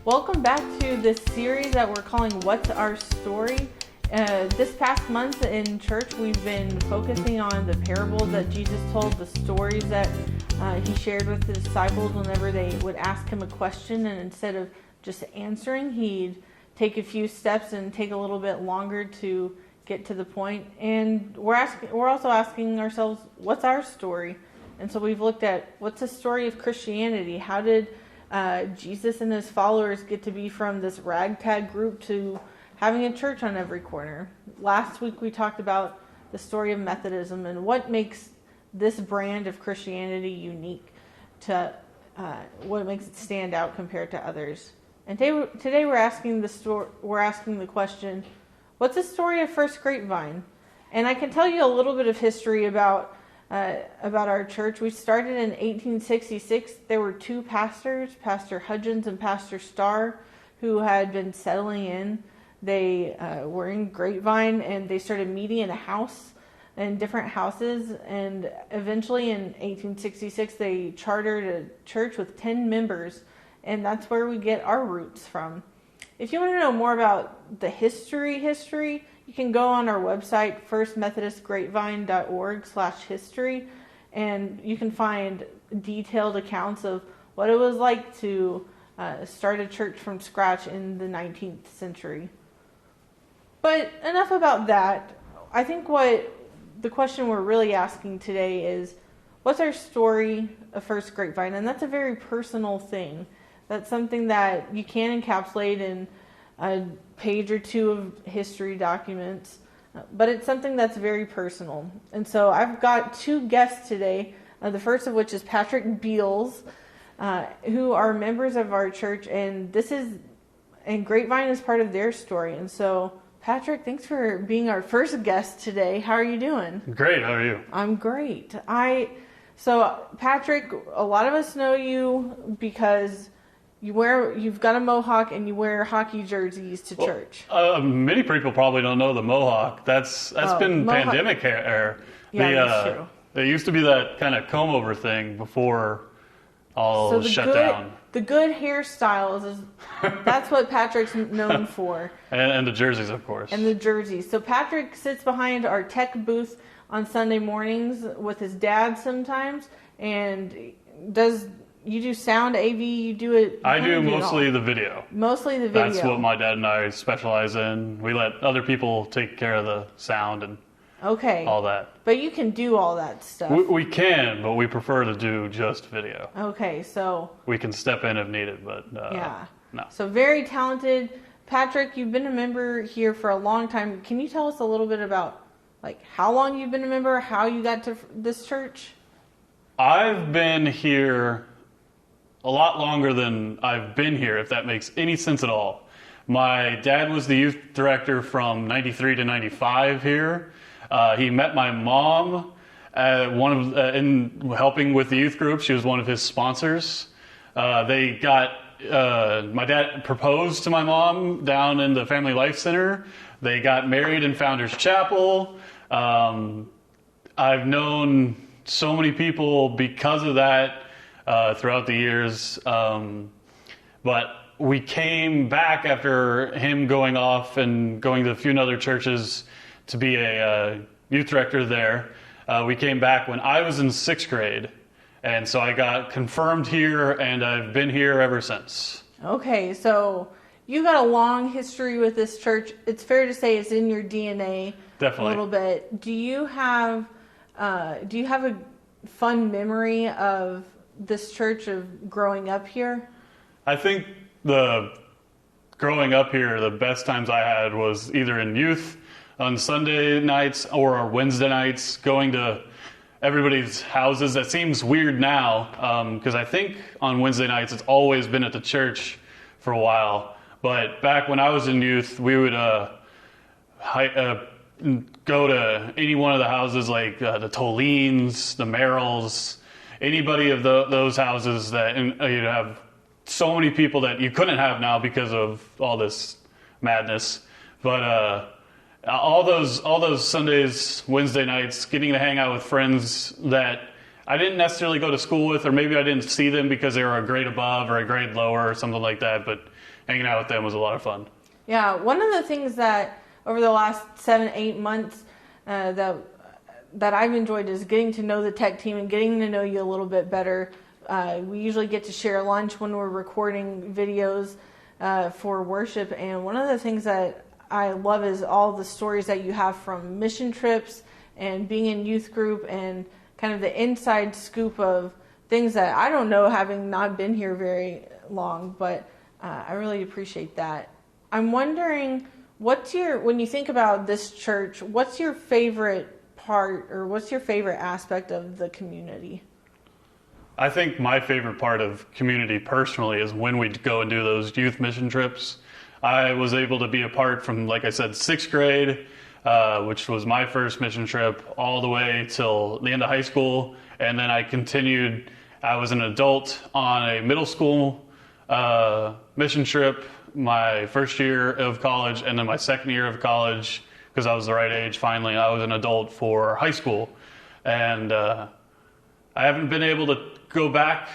Welcome back to this series that we're calling What's Our Story? This past month in church, we've been focusing on the parables that Jesus told, the stories that he shared with the disciples whenever they would ask him a question, and instead of just answering, he'd take a few steps and take a little bit longer to get to the point. And we're also asking ourselves, what's our story? And so we've looked at what's the story of Christianity? How did Jesus and his followers get to be from this ragtag group to having a church on every corner? Last week we talked about the story of Methodism and what makes this brand of Christianity unique to what makes it stand out compared to others. And today we're asking the question, what's the story of First Grapevine? And I can tell you a little bit of history about our church. We started in 1866. There were two pastors, Pastor Hudgens and Pastor Starr, who had been settling in. They were in Grapevine, and they started meeting in different houses. And eventually in 1866, they chartered a church with 10 members, and that's where we get our roots from. If you want to know more about the history, you can go on our website, firstmethodistgrapevine.org/history, and you can find detailed accounts of what it was like to start a church from scratch in the 19th century. But enough about that. I think what the question we're really asking today is, what's our story of First Grapevine? And that's a very personal thing. That's something that you can encapsulate in a page or two of history documents, but it's something that's very personal. And so I've got two guests today, the first of which is Patrick Bielss, who are members of our church, and Grapevine is part of their story. And so, Patrick, thanks for being our first guest today. How are you doing? Great. How are you? I'm great. So, Patrick, a lot of us know you because you've got a mohawk and you wear hockey jerseys to church. Many people probably don't know the mohawk. That's been pandemic hair. Yeah, that's true. There used to be that kind of comb over thing before all shut down. The good hairstyles that's what Patrick's known for. And the jerseys, of course. And the jerseys. So Patrick sits behind our tech booth on Sunday mornings with his dad sometimes, and you do sound AV, you do it... I do mostly the video. Mostly the video. That's what my dad and I specialize in. We let other people take care of the sound and all that. But you can do all that stuff. We can, but we prefer to do just video. Okay, so... We can step in if needed, but no. So very talented. Patrick, you've been a member here for a long time. Can you tell us a little bit about how long you've been a member, how you got to this church? I've been here a lot longer than I've been here, if that makes any sense at all. My dad was the youth director from 93 to 95 here. He met my mom in helping with the youth group. She was one of his sponsors. My dad proposed to my mom down in the Family Life Center. They got married in Founders Chapel. I've known so many people because of that throughout the years. But we came back after him going off and going to a few other churches to be a youth director there. We came back when I was in 6th grade. And so I got confirmed here, and I've been here ever since. Okay, so you got a long history with this church. It's fair to say it's in your DNA. Definitely. A little bit. Do you have a fun memory of this church of growing up here? I think growing up here, the best times I had was either in youth on Sunday nights or our Wednesday nights, going to everybody's houses. That seems weird now because I think on Wednesday nights it's always been at the church for a while. But back when I was in youth, we would go to any one of the houses, like the Tolines, the Merrills, anybody of those houses that you'd have so many people that you couldn't have now because of all this madness. But all those Sundays, Wednesday nights, getting to hang out with friends that I didn't necessarily go to school with, or maybe I didn't see them because they were a grade above or a grade lower or something like that, but hanging out with them was a lot of fun. Yeah, one of the things that over the last 7-8 months that I've enjoyed is getting to know the tech team and getting to know you a little bit better. We usually get to share lunch when we're recording videos for worship, and one of the things that I love is all the stories that you have from mission trips and being in youth group and kind of the inside scoop of things that I don't know, having not been here very long, but I really appreciate that. I'm wondering, when you think about this church, what's your favorite part, or what's your favorite aspect of the community? I think my favorite part of community personally is when we go and do those youth mission trips. I was able to be a part from, like I said, 6th grade, which was my first mission trip, all the way till the end of high school. And then I continued, I was an adult on a middle school mission trip my first year of college, and then my second year of college, because I was the right age finally, I was an adult for high school. And I haven't been able to go back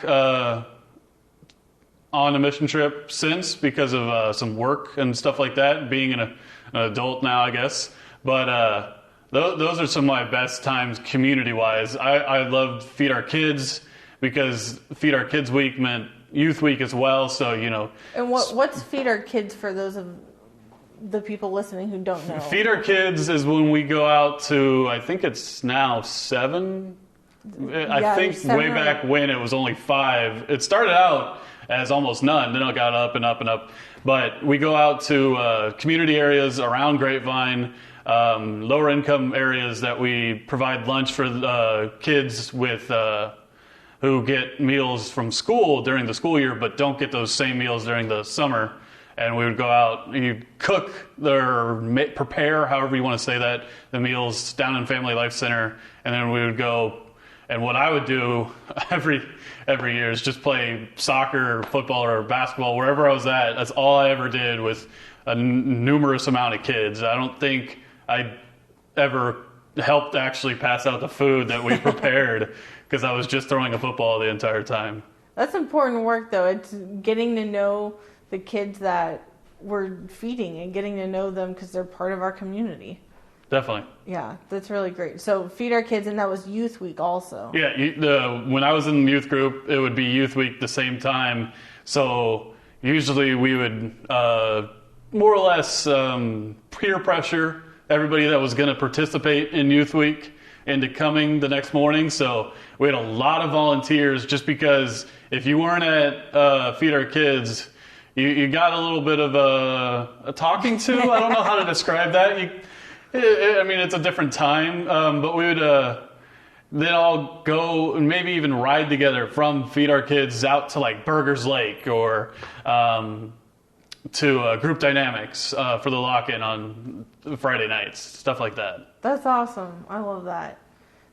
on a mission trip since because of some work and stuff like that, being an adult now, I guess. But those are some of my best times community-wise. I loved Feed Our Kids, because Feed Our Kids Week meant Youth Week as well, so, you know. And what's Feed Our Kids for those of the people listening who don't know? Feed Our Kids is when we go out to, I think it's now 7. I think way back when it was only 5. It started out as almost none, then it got up and up and up. But we go out to community areas around Grapevine, lower income areas that we provide lunch for kids with who get meals from school during the school year, but don't get those same meals during the summer. And we would go out, you cook or prepare, however you want to say that, the meals down in Family Life Center, and then we would go. And what I would do every year is just play soccer or football or basketball, wherever I was at. That's all I ever did with a numerous amount of kids. I don't think I ever helped actually pass out the food that we prepared, because I was just throwing a football the entire time. That's important work, though. It's getting to know the kids that we're feeding and getting to know them because they're part of our community. Definitely. Yeah, that's really great. So Feed Our Kids, and that was Youth Week also. Yeah, when I was in the youth group, it would be Youth Week the same time. So usually we would more or less peer pressure everybody that was going to participate in Youth Week into coming the next morning. So we had a lot of volunteers, just because if you weren't at Feed Our Kids, you got a little bit of a talking to. I don't know how to describe that. I mean, it's a different time, but we would then all go and maybe even ride together from Feed Our Kids out to like Burgers Lake or to Group Dynamics for the lock-in on Friday nights, stuff like that. That's awesome. I love that.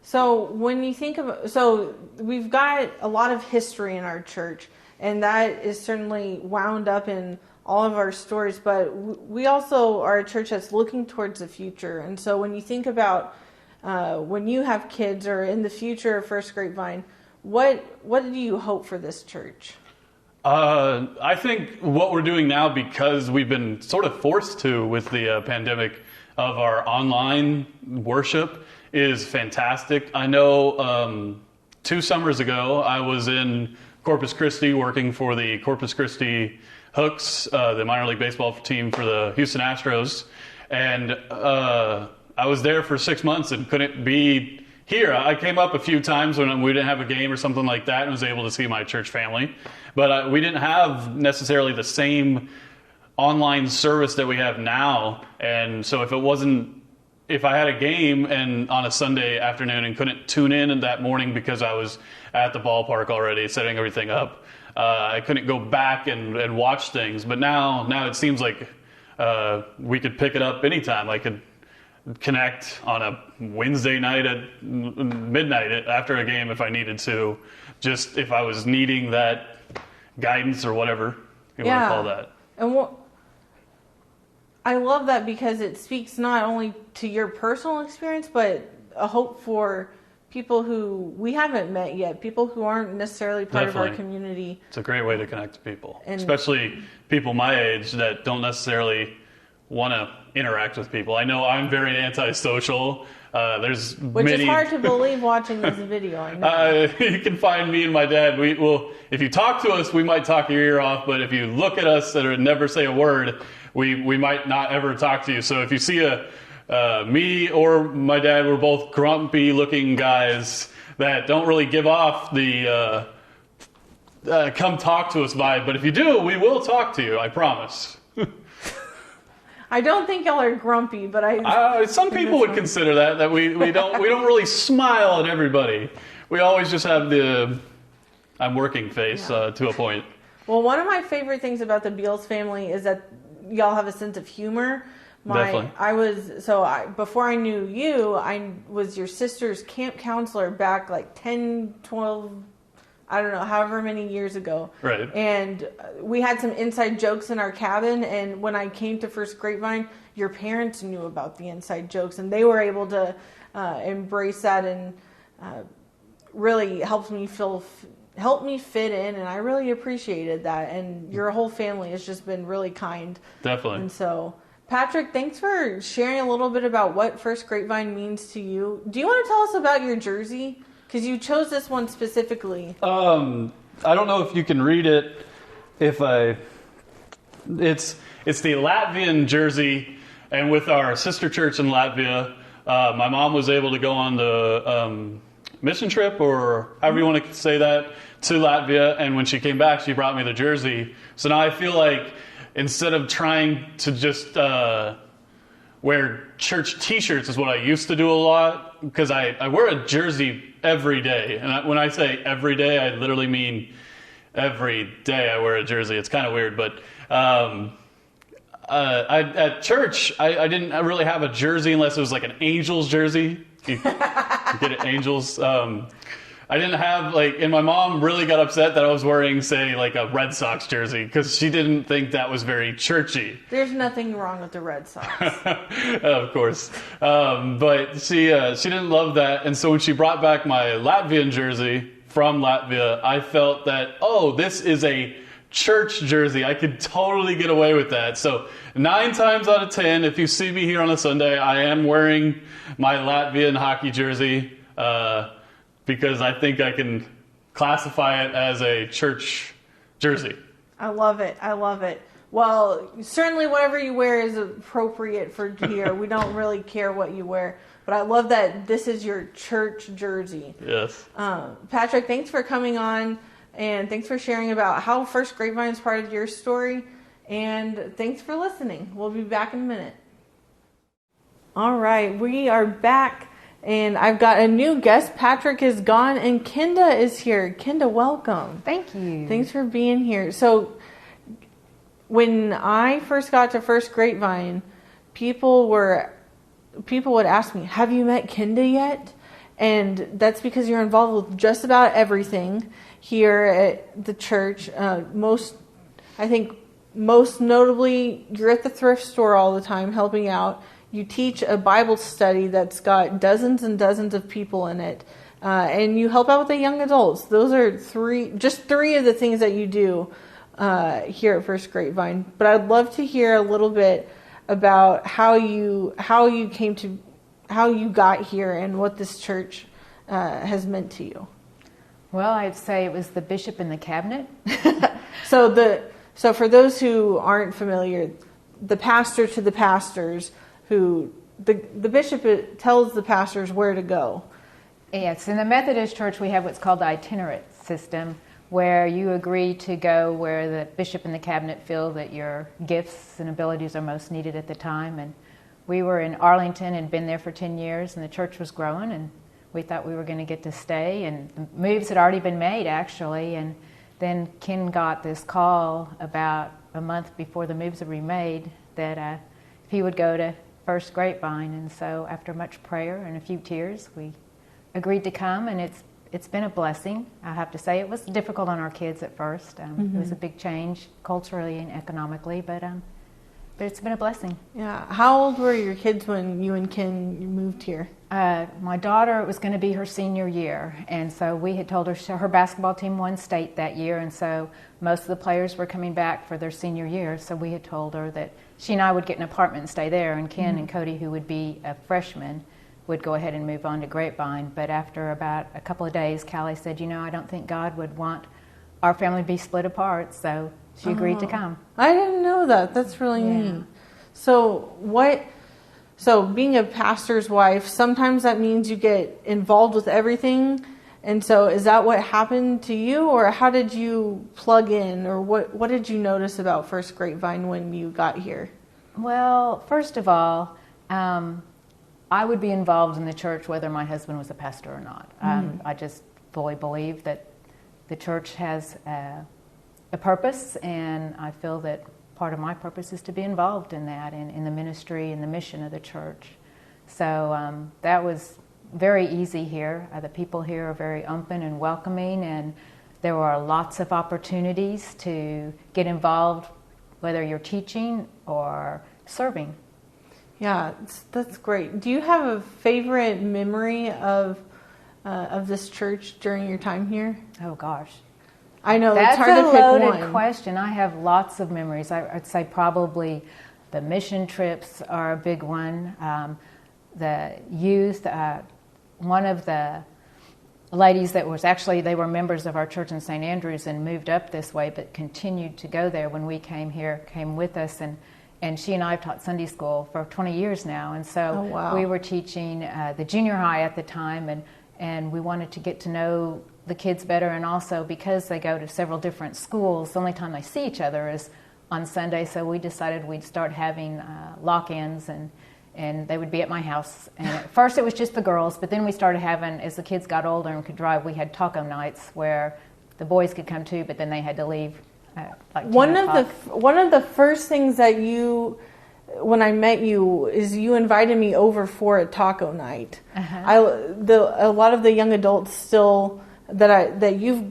So when you think of, so we've got a lot of history in our church, and that is certainly wound up in all of our stories, but we also are a church that's looking towards the future. And so when you think about when you have kids or in the future of First Grapevine, what do you hope for this church? I think what we're doing now, because we've been sort of forced to with the pandemic, of our online worship is fantastic. I know 2 summers ago I was in Corpus Christi working for the Corpus Christi Hooks, the minor league baseball team for the Houston Astros, and I was there for 6 months and couldn't be here. I came up a few times when we didn't have a game or something like that and was able to see my church family, but we didn't have necessarily the same online service that we have now. And so if I had a game and on a Sunday afternoon and couldn't tune in that morning because I was at the ballpark already setting everything up, I couldn't go back and watch things. But now it seems like we could pick it up anytime. I could connect on a Wednesday night at midnight after a game if I needed to, just if I was needing that guidance or whatever you want to call that. And I love that, because it speaks not only to your personal experience, but a hope for people who we haven't met yet, people who aren't necessarily part of our Definitely. community. It's a great way to connect to people, And- especially people my age that don't necessarily want to interact with people. I know I'm very antisocial. There's Which many... is hard to believe watching this video, I know. You can find me and my dad. If you talk to us, we might talk your ear off, but if you look at us and never say a word, we might not ever talk to you. So if you see me or my dad, we're both grumpy looking guys that don't really give off the come talk to us vibe. But if you do, we will talk to you, I promise. I don't think y'all are grumpy, but some people would consider that we don't really smile at everybody. We always just have the I'm working face to a point. Well, one of my favorite things about the Bielss family is that y'all have a sense of humor. Definitely. Before I knew you, I was your sister's camp counselor back like 10, 12, I don't know, however many years ago. Right. And we had some inside jokes in our cabin. And when I came to First Grapevine, your parents knew about the inside jokes, and they were able to embrace that and really helped me fit in. And I really appreciated that. And your whole family has just been really kind. Definitely. And so, Patrick, thanks for sharing a little bit about what First Grapevine means to you. Do you want to tell us about your jersey? Because you chose this one specifically. I don't know if you can read it. It's the Latvian jersey, and with our sister church in Latvia, my mom was able to go on the mission trip, or however you want to say that, to Latvia. And when she came back, she brought me the jersey. So now I feel like instead of trying to just wear church T-shirts is what I used to do a lot, because I wear a jersey every day. And when I say every day, I literally mean every day I wear a jersey. It's kind of weird, but at church, I didn't really have a jersey unless it was like an Angels jersey. You get it, Angels. I didn't have and my mom really got upset that I was wearing, say, like a Red Sox jersey, because she didn't think that was very churchy. There's nothing wrong with the Red Sox. Of course. But she didn't love that. And so when she brought back my Latvian jersey from Latvia, I felt that, this is a church jersey. I could totally get away with that. So 9 times out of 10, if you see me here on a Sunday, I am wearing my Latvian hockey jersey, because I think I can classify it as a church jersey. I love it. I love it. Well, certainly whatever you wear is appropriate for here. We don't really care what you wear. But I love that this is your church jersey. Yes. Patrick, thanks for coming on, and thanks for sharing about how First Grapevine is part of your story. And thanks for listening. We'll be back in a minute. All right, we are back. And I've got a new guest. Patrick is gone, and Kenda is here. Kenda, welcome. Thank you. Thanks for being here. So, when I first got to First Grapevine, people would ask me, "Have you met Kenda yet?" And that's because you're involved with just about everything here at the church. Most notably, you're at the thrift store all the time helping out. You teach a Bible study that's got dozens and dozens of people in it. And you help out with the young adults. Those are just three of the things that you do here at First Grapevine. But I'd love to hear a little bit about how you got here and what this church has meant to you. Well, I'd say it was the bishop in the cabinet. So for those who aren't familiar, the pastor to the pastors, who the bishop tells the pastors where to go. Yes, in the Methodist Church we have what's called the itinerant system, where you agree to go where the bishop and the cabinet feel that your gifts and abilities are most needed at the time. And we were in Arlington and been there for 10 years, and the church was growing, and we thought we were going to get to stay, and the moves had already been made actually. And then Ken got this call about a month before the moves were remade that if he would go to First Grapevine. And so after much prayer and a few tears, we agreed to come, and it's been a blessing. I have to say it was difficult on our kids at first. It was a big change culturally and economically, but it's been a blessing. Yeah. How old were your kids when you and Ken moved here? My daughter, it was going to be her senior year, and so we had told her basketball team won state that year, and so most of the players were coming back for their senior year, so we had told her that she and I would get an apartment and stay there, and Ken and Cody, who would be a freshman, would go ahead and move on to Grapevine. But after about a couple of days, Callie said, I don't think God would want our family to be split apart, so she agreed to come. I didn't know that. That's really neat. So being a pastor's wife, sometimes that means you get involved with everything. And so is that what happened to you, or how did you plug in, or what did you notice about First Grapevine when you got here? Well, first of all, I would be involved in the church whether my husband was a pastor or not. I just fully believe that the church has a purpose, and I feel that part of my purpose is to be involved in that and in the ministry and the mission of the church. So that was very easy here. The people here are very open and welcoming, and there were lots of opportunities to get involved, whether you're teaching or serving. Yeah, that's great. Do you have a favorite memory of this church during your time here? Oh gosh. I know, that's it's hard to pick one. That's a loaded question. I have lots of memories. I'd say probably the mission trips are a big one. The youth, one of the ladies that was actually, they were members of our church in St. Andrews and moved up this way, but continued to go there when we came here, came with us, and she and I have taught Sunday school for 20 years now, and so we were teaching the junior high at the time, and we wanted to get to know the kids better, and also because they go to several different schools, the only time they see each other is on Sunday, so we decided we'd start having lock-ins, and they would be at my house. And at first it was just the girls, but then we started having, as the kids got older and could drive, we had taco nights where the boys could come too, but then they had to leave like 10 o'clock. One of the first things that when I met you, is you invited me over for a taco night. A lot of the young adults still that you've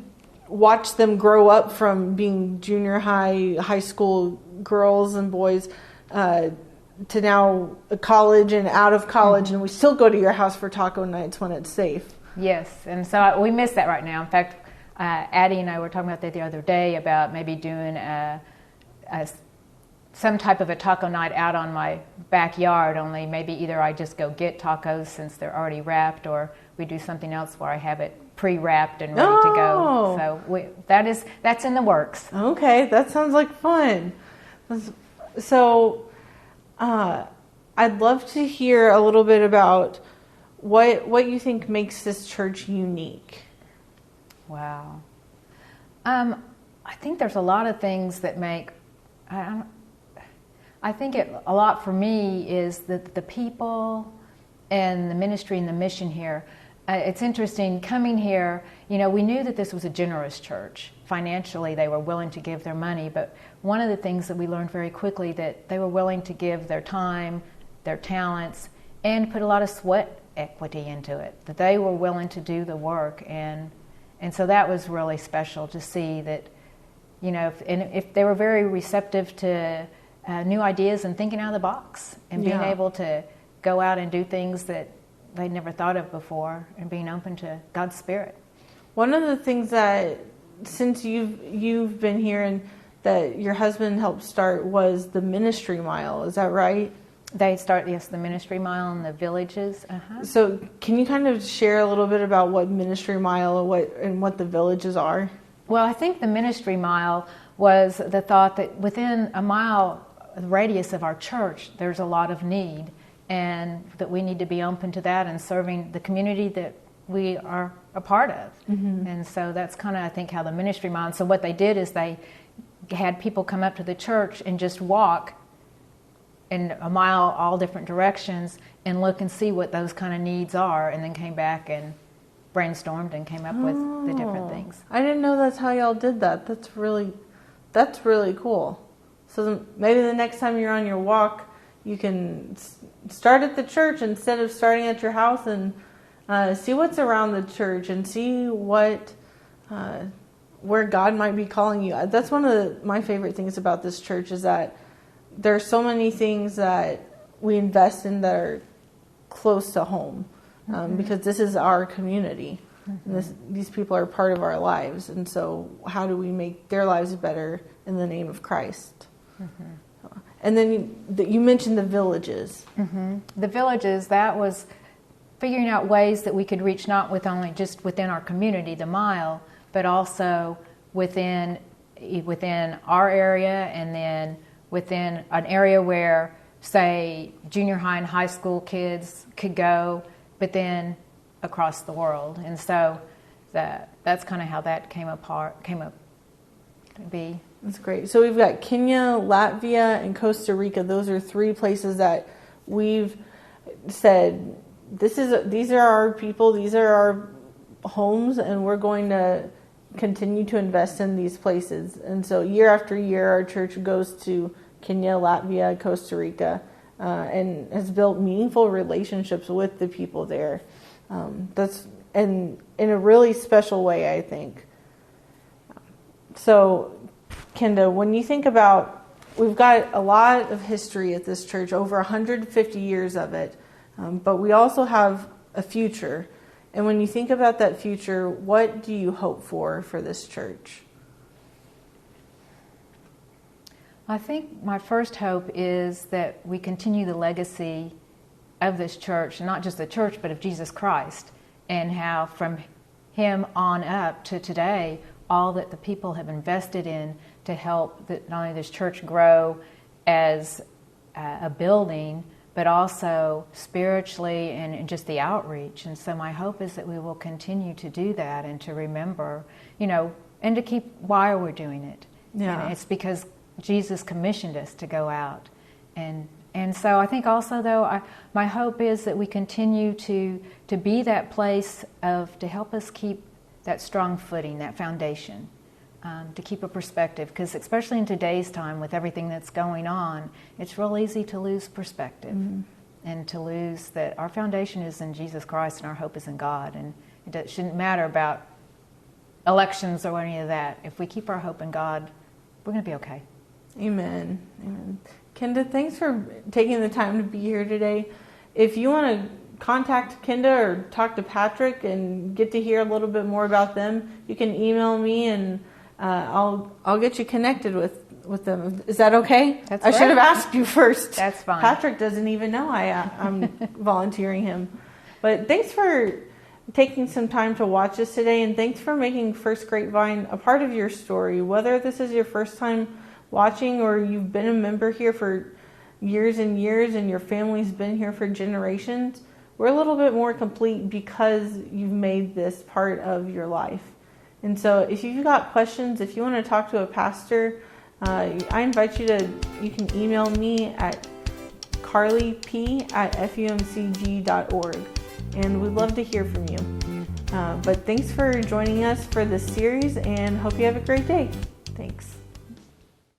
watched them grow up from being junior high school girls and boys to now college and out of college, and we still go to your house for taco nights when it's safe. Yes, and so we miss that right now. In fact, Addie and I were talking about that the other day about maybe doing some type of a taco night out on my backyard, only maybe either I just go get tacos since they're already wrapped, or we do something else where I have it pre-wrapped and ready to go. So that's in the works. Okay, that sounds like fun. So I'd love to hear a little bit about what you think makes this church unique. Wow. I think there's a lot of things that make... I think a lot for me is the people and the ministry and the mission here. It's interesting, coming here, we knew that this was a generous church. Financially, they were willing to give their money, but one of the things that we learned very quickly, that they were willing to give their time, their talents, and put a lot of sweat equity into it, that they were willing to do the work. And so that was really special to see that, if they were very receptive to new ideas and thinking out of the box and being able to go out and do things that they'd never thought of before, and being open to God's Spirit. One of the things that, since you've been here and that your husband helped start, was the ministry mile. Is that right? They start, yes, the ministry mile in the villages. So can you kind of share a little bit about what ministry mile and what the villages are? Well, I think the ministry mile was the thought that within a mile radius of our church, there's a lot of need, and that we need to be open to that and serving the community that we are a part of. Mm-hmm. And so that's kind of, I think, how the ministry mile. And so what they did is they had people come up to the church and just walk in a mile all different directions and look and see what those kind of needs are, and then came back and brainstormed and came up with the different things. I didn't know that's how y'all did that. That's really cool. So maybe the next time you're on your walk, you can start at the church instead of starting at your house, and see what's around the church and see where God might be calling you. That's one of my favorite things about this church, is that there are so many things that we invest in that are close to home. because this is our community. And these people are part of our lives. And so how do we make their lives better in the name of Christ? And then you mentioned the villages. The villages, that was figuring out ways that we could reach not with only just within our community, the mile, but also within our area, and then within an area where, say, junior high and high school kids could go, but then across the world. And so that's kind of how that came up to be. That's great. So we've got Kenya, Latvia, and Costa Rica. Those are 3 places that we've said, these are our people, these are our homes, and we're going to continue to invest in these places. And so year after year, our church goes to Kenya, Latvia, Costa Rica, and has built meaningful relationships with the people there. That's in a really special way, I think. So, Kenda, when you think about, we've got a lot of history at this church, over 150 years of it, but we also have a future. And when you think about that future, what do you hope for this church? I think my first hope is that we continue the legacy of this church, not just the church, but of Jesus Christ, and how from him on up to today, all that the people have invested in to help not only this church grow as a building, but also spiritually and just the outreach. And so my hope is that we will continue to do that and to remember, and to keep why we're doing it. Yeah. And it's because Jesus commissioned us to go out. And so I think also, though, my hope is that we continue to be that place to help us keep that strong footing, that foundation, to keep a perspective. Because especially in today's time with everything that's going on, it's real easy to lose perspective and to lose that our foundation is in Jesus Christ and our hope is in God. And it shouldn't matter about elections or any of that. If we keep our hope in God, we're going to be okay. Amen. Amen. Kenda, thanks for taking the time to be here today. If you want to contact Kenda or talk to Patrick and get to hear a little bit more about them, you can email me and I'll get you connected with them. Is that okay? That's I should have asked you first. That's fine. Patrick doesn't even know I'm volunteering him. But thanks for taking some time to watch us today, and thanks for making First Grapevine a part of your story. Whether this is your first time watching or you've been a member here for years and years and your family's been here for generations, we're a little bit more complete because you've made this part of your life. And so if you've got questions, if you want to talk to a pastor, I invite you can email me at carlyp@fumcg.org, and we'd love to hear from you. But thanks for joining us for this series, and hope you have a great day. Thanks.